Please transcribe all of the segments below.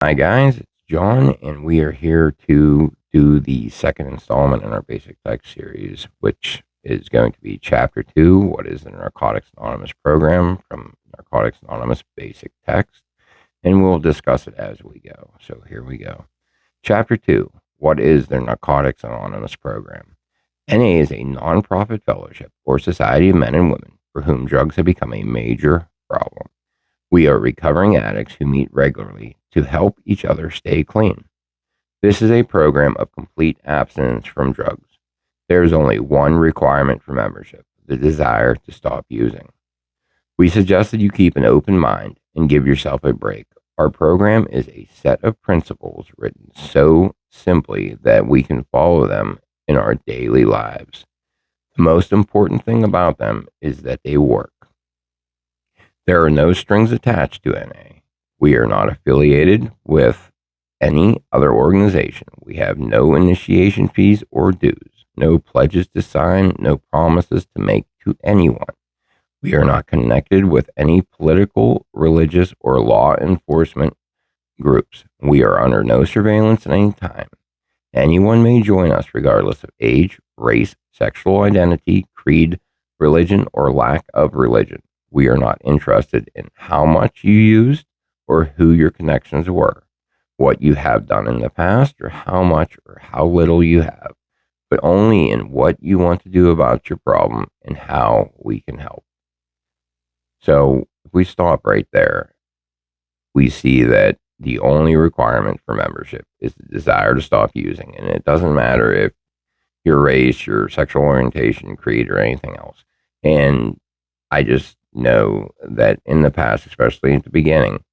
Hi, guys. It's John, and we are here to do the second installment in our basic tech series, which is going to be Chapter 2, What is the Narcotics Anonymous Program, from Narcotics Anonymous Basic Text, and we'll discuss it as we go. So here we go. Chapter 2, What is the Narcotics Anonymous Program? NA is a nonprofit fellowship or society of men and women for whom drugs have become a major problem. We are recovering addicts who meet regularly to help each other stay clean. This is a program of complete abstinence from drugs. There is only one requirement for membership: the desire to stop using. We suggest that you keep an open mind and give yourself a break. Our program is a set of principles written so simply that we can follow them in our daily lives. The most important thing about them is that they work. There are no strings attached to NA. We are not affiliated with any other organization. We have no initiation fees or dues, no pledges to sign, no promises to make to anyone. We are not connected with any political, religious, or law enforcement groups. We are under no surveillance at any time. Anyone may join us regardless of age, race, sexual identity, creed, religion, or lack of religion. We are not interested in how much you used or who your connections were, what you have done in the past, or how much or how little you have, but only in what you want to do about your problem and how we can help. So if we stop right there, we see that the only requirement for membership is the desire to stop using. And it doesn't matter if your race, your sexual orientation, creed, or anything else. And I just know that in the past, especially at the beginning,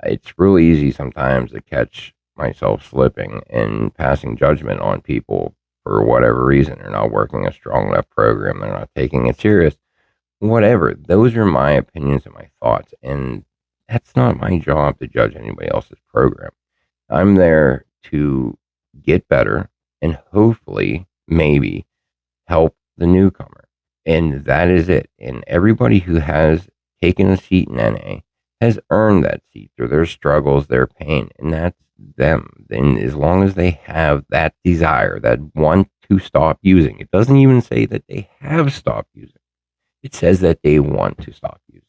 it's really easy sometimes to catch myself slipping and passing judgment on people for whatever reason. They're not working a strong enough program. They're not taking it serious. Whatever. Those are my opinions and my thoughts. And that's not my job to judge anybody else's program. I'm there to get better and hopefully, maybe, help the newcomer. And that is it. And everybody who has taken a seat in NA has earned that seat through their struggles, their pain, and that's them. And as long as they have that desire, that want to stop using, it doesn't even say that they have stopped using. It says that they want to stop using.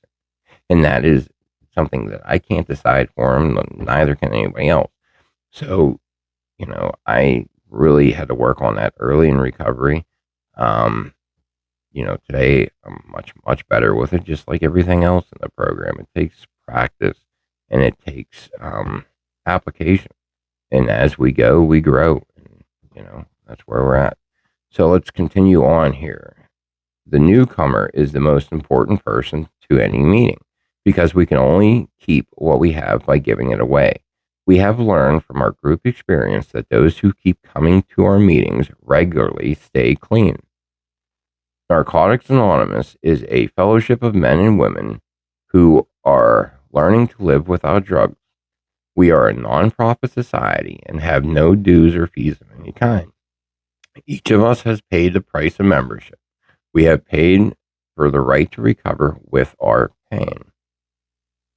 And that is something that I can't decide for them, neither can anybody else. So, I really had to work on that early in recovery. Today I'm much, much better with it, just like everything else in the program. It takes practice and it takes application. And as we go, we grow. And, that's where we're at. So let's continue on here. The newcomer is the most important person to any meeting because we can only keep what we have by giving it away. We have learned from our group experience that those who keep coming to our meetings regularly stay clean. Narcotics Anonymous is a fellowship of men and women who are learning to live without drugs. We are a nonprofit society and have no dues or fees of any kind. Each of us has paid the price of membership. We have paid for the right to recover with our pain.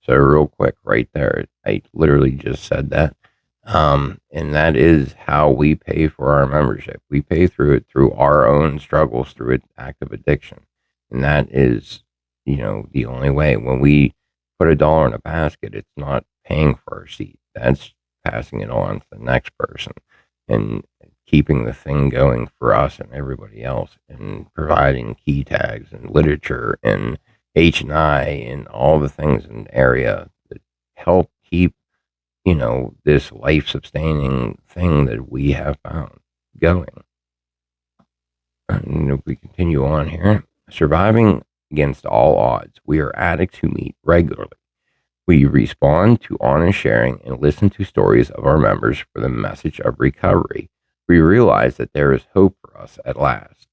So real quick, right there, I literally just said that. And that is how we pay for our membership. We pay through it through our own struggles, through active addiction. And that is, the only way. When we put $1 in a basket, it's not paying for our seat. That's passing it on to the next person and keeping the thing going for us and everybody else, and providing key tags and literature and H&I and all the things in the area that help keep, this life-sustaining thing that we have found going. And if we continue on here, surviving against all odds, we are addicts who meet regularly. We respond to honest sharing and listen to stories of our members for the message of recovery. We realize that there is hope for us at last.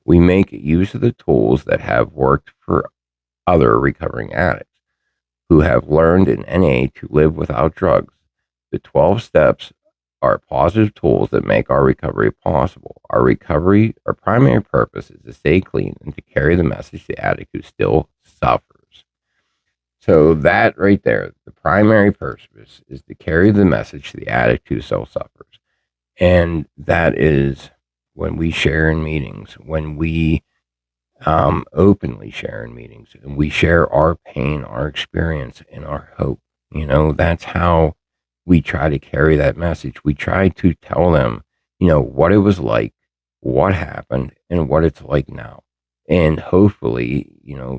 We make use of the tools that have worked for other recovering addicts who have learned in NA to live without drugs. The 12 steps are positive tools that make our recovery possible. Our primary purpose is to stay clean and to carry the message to the addict who still suffers. So that right there, the primary purpose is to carry the message to the addict who so suffers. And that is when we share in meetings, when we openly share in meetings and we share our pain, our experience, and our hope. That's how we try to carry that message. We try to tell them, what it was like, what happened, and what it's like now. And hopefully,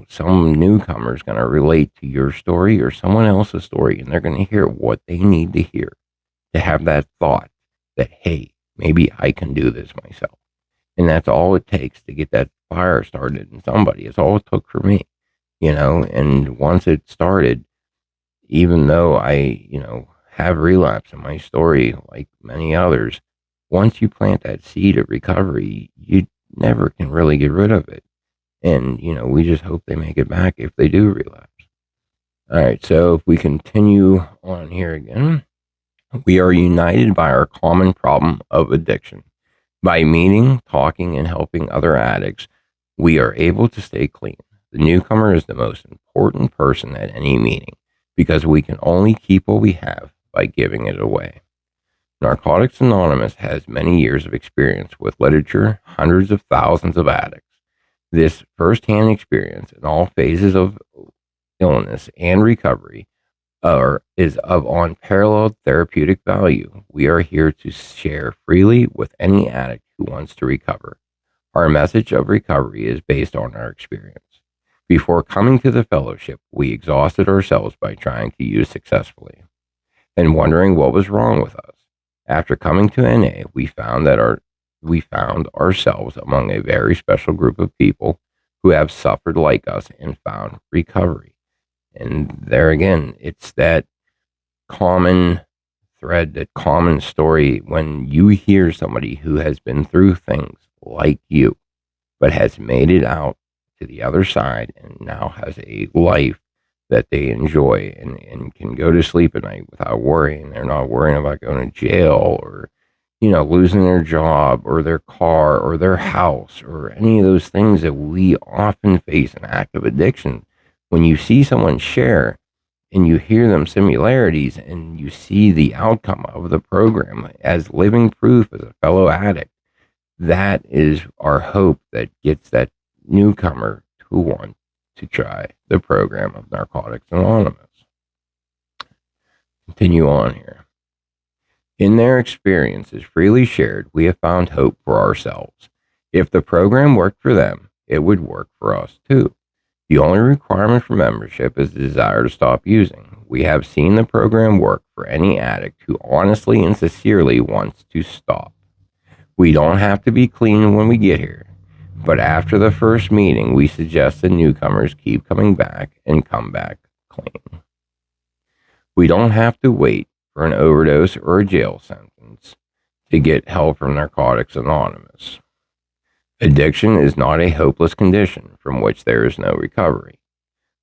some newcomer is going to relate to your story or someone else's story, and they're going to hear what they need to hear to have that thought that, hey, maybe I can do this myself. And that's all it takes to get that fire started in somebody. It's all it took for me, and once it started, even though I have relapse in my story like many others, once you plant that seed of recovery, you never can really get rid of it. And, we just hope they make it back if they do relapse. All right. So if we continue on here again, we are united by our common problem of addiction. By meeting, talking, and helping other addicts, we are able to stay clean. The newcomer is the most important person at any meeting because we can only keep what we have by giving it away. Narcotics Anonymous has many years of experience with literature, hundreds of thousands of addicts. This firsthand experience in all phases of illness and recovery is of unparalleled therapeutic value. We are here to share freely with any addict who wants to recover. Our message of recovery is based on our experience. Before coming to the fellowship, we exhausted ourselves by trying to use successfully and wondering what was wrong with us. After coming to NA, we found ourselves among a very special group of people who have suffered like us and found recovery. And there again, it's that common thread, that common story when you hear somebody who has been through things like you, but has made it out to the other side and now has a life that they enjoy and can go to sleep at night without worrying. They're not worrying about going to jail or, losing their job or their car or their house or any of those things that we often face in active addiction. When you see someone share and you hear them similarities and you see the outcome of the program as living proof as a fellow addict, that is our hope that gets that newcomer to want to try the program of Narcotics Anonymous. Continue on here. In their experiences freely shared, we have found hope for ourselves. If the program worked for them, it would work for us too. The only requirement for membership is the desire to stop using. We have seen the program work for any addict who honestly and sincerely wants to stop. We don't have to be clean when we get here, but after the first meeting, we suggest the newcomers keep coming back and come back clean. We don't have to wait for an overdose or a jail sentence to get help from Narcotics Anonymous. Addiction is not a hopeless condition from which there is no recovery.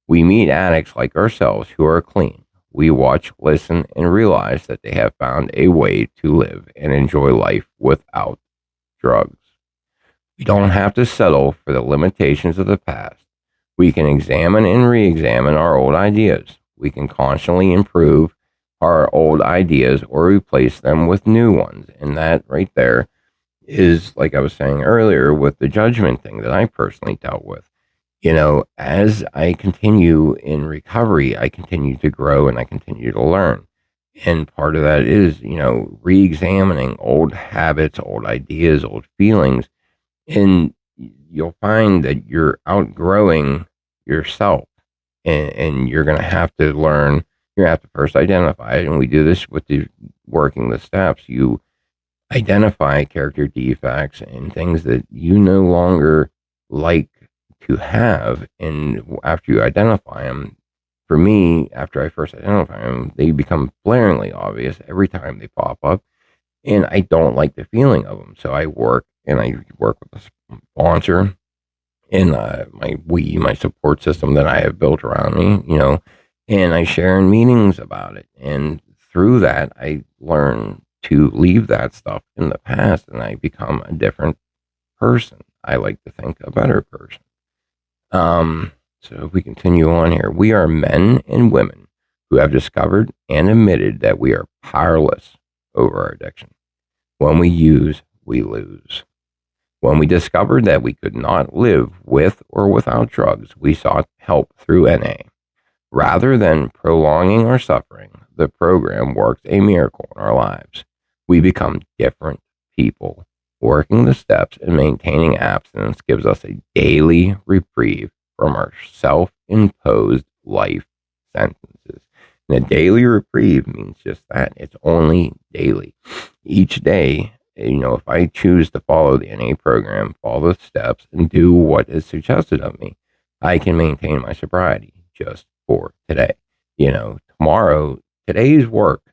We meet addicts like ourselves who are clean. We watch, listen, and realize that they have found a way to live and enjoy life without drugs. We don't have to settle for the limitations of the past. We can examine and re-examine our old ideas. We can constantly improve our old ideas or replace them with new ones. And that right there is, like I was saying earlier, with the judgment thing that I personally dealt with. As I continue in recovery, I continue to grow and I continue to learn. And part of that is, re-examining old habits, old ideas, old feelings. And you'll find that you're outgrowing yourself and you're going to have to learn. You have to first identify it. And we do this with working the steps. You identify character defects and things that you no longer like to have. And after you identify them, for me, after I first identify them, they become blaringly obvious every time they pop up. And I don't like the feeling of them. So I work with a sponsor and my support system that I have built around me, and I share in meetings about it. And through that, I learn to leave that stuff in the past and I become a different person. I like to think a better person. So if we continue on here, we are men and women who have discovered and admitted that we are powerless over our addiction. When we use, we lose. When we discovered that we could not live with or without drugs, we sought help through NA. Rather than prolonging our suffering, the program works a miracle in our lives. We become different people. Working the steps and maintaining abstinence gives us a daily reprieve from our self imposed life sentences. And a daily reprieve means just that. It's only daily. Each day, if I choose to follow the NA program, follow the steps, and do what is suggested of me, I can maintain my sobriety just for today. Tomorrow, today's work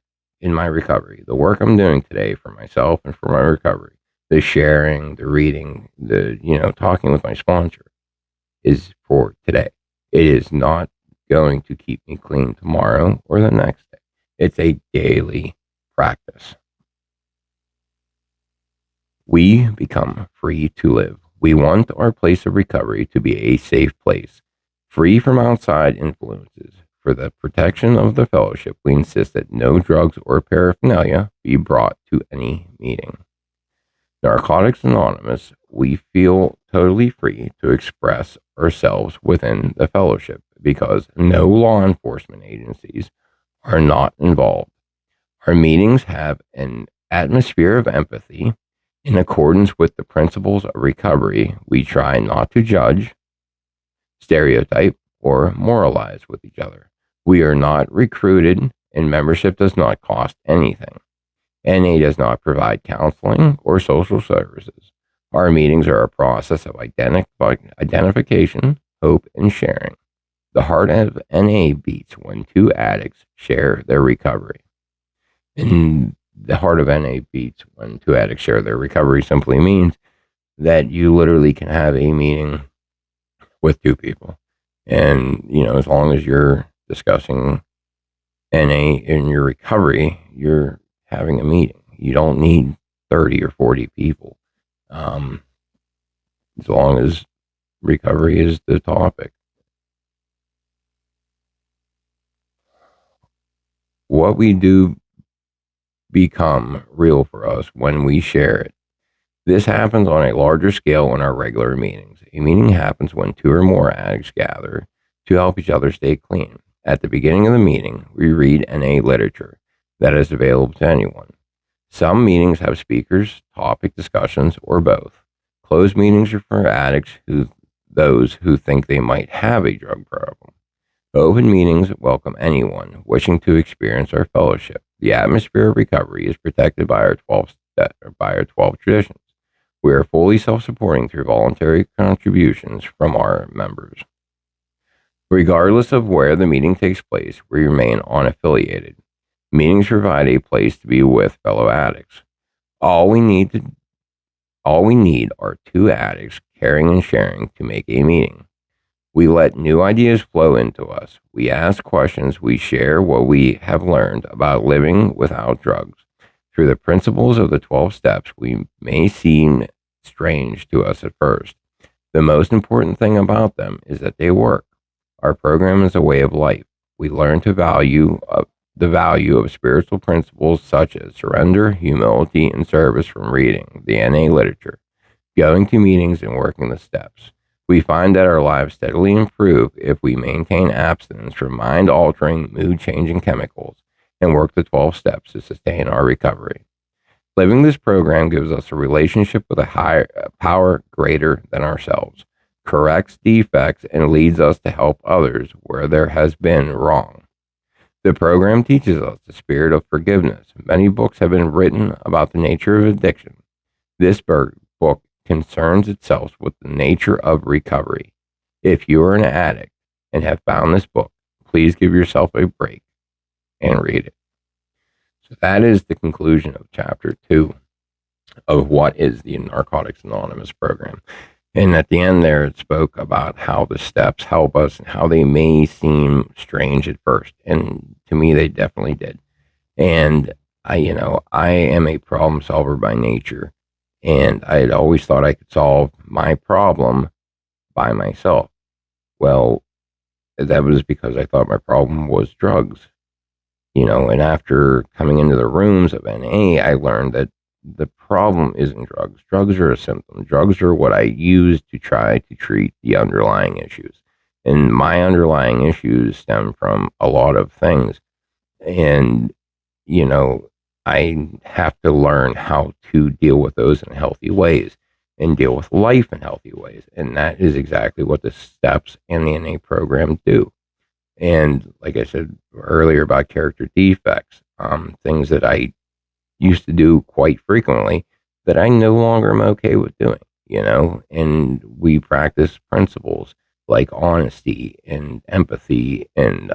in my recovery, the work I'm doing today for myself and for my recovery, the sharing, the reading, the, talking with my sponsor is for today. It is not going to keep me clean tomorrow or the next day. It's a daily practice. We become free to live. We want our place of recovery to be a safe place, free from outside influences. For the protection of the fellowship, we insist that no drugs or paraphernalia be brought to any meeting. Narcotics Anonymous, we feel totally free to express ourselves within the fellowship because no law enforcement agencies are not involved. Our meetings have an atmosphere of empathy. In accordance with the principles of recovery, we try not to judge, stereotype, or moralize with each other. We are not recruited, and membership does not cost anything. NA does not provide counseling or social services. Our meetings are a process of identification, hope, and sharing. The heart of NA beats when two addicts share their recovery. And the heart of NA beats when two addicts share their recovery simply means that you literally can have a meeting with two people. And, as long as you're discussing NA in your recovery, you're having a meeting. You don't need 30 or 40 people. As long as recovery is the topic. What we do become real for us when we share it. This happens on a larger scale in our regular meetings. A meeting happens when two or more addicts gather to help each other stay clean. At the beginning of the meeting, we read NA literature that is available to anyone. Some meetings have speakers, topic discussions, or both. Closed meetings are for addicts those who think they might have a drug problem. Open meetings welcome anyone wishing to experience our fellowship. The atmosphere of recovery is protected by our 12 traditions. We are fully self-supporting through voluntary contributions from our members. Regardless of where the meeting takes place, we remain unaffiliated. Meetings provide a place to be with fellow addicts. All we need are two addicts caring and sharing to make a meeting. We let new ideas flow into us. We ask questions. We share what we have learned about living without drugs. Through the principles of the 12 steps, we may seem strange to us at first. The most important thing about them is that they work. Our program is a way of life. We learn to value the value of spiritual principles such as surrender, humility, and service from reading the NA literature, going to meetings, and working the steps. We find that our lives steadily improve if we maintain abstinence from mind-altering, mood-changing chemicals and work the 12 steps to sustain our recovery. Living this program gives us a relationship with a higher power greater than ourselves, corrects defects, and leads us to help others where there has been wrong. The program teaches us the spirit of forgiveness. Many books have been written about the nature of addiction. This book concerns itself with the nature of recovery. If you are an addict and have found this book, please give yourself a break and read it. So that is the conclusion of chapter 2 of what is the Narcotics Anonymous program. And at the end there, it spoke about how the steps help us and how they may seem strange at first. And to me, they definitely did. And I am a problem solver by nature. And I had always thought I could solve my problem by myself. Well, that was because I thought my problem was drugs. And after coming into the rooms of NA, I learned that the problem isn't drugs. Drugs are a symptom. Drugs are what I use to try to treat the underlying issues. And my underlying issues stem from a lot of things. And, you know, I have to learn how to deal with those in healthy ways and deal with life in healthy ways. And that is exactly what the steps in the NA program do. And like I said earlier about character defects, things that I used to do quite frequently that I no longer am okay with doing. And we practice principles like honesty and empathy and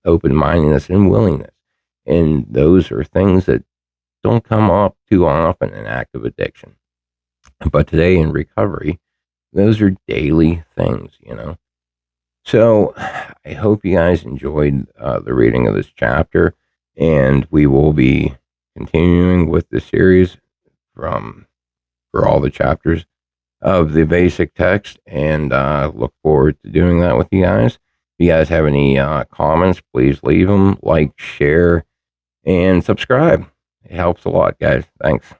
open mindedness and willingness. And those are things that don't come up too often in active addiction. But today in recovery, those are daily things. So I hope you guys enjoyed the reading of this chapter, and we will be continuing with the series from for all the chapters of the basic text, and look forward to doing that with you guys. If you guys have any comments, please leave them, like, share, and subscribe. It helps a lot, guys. Thanks.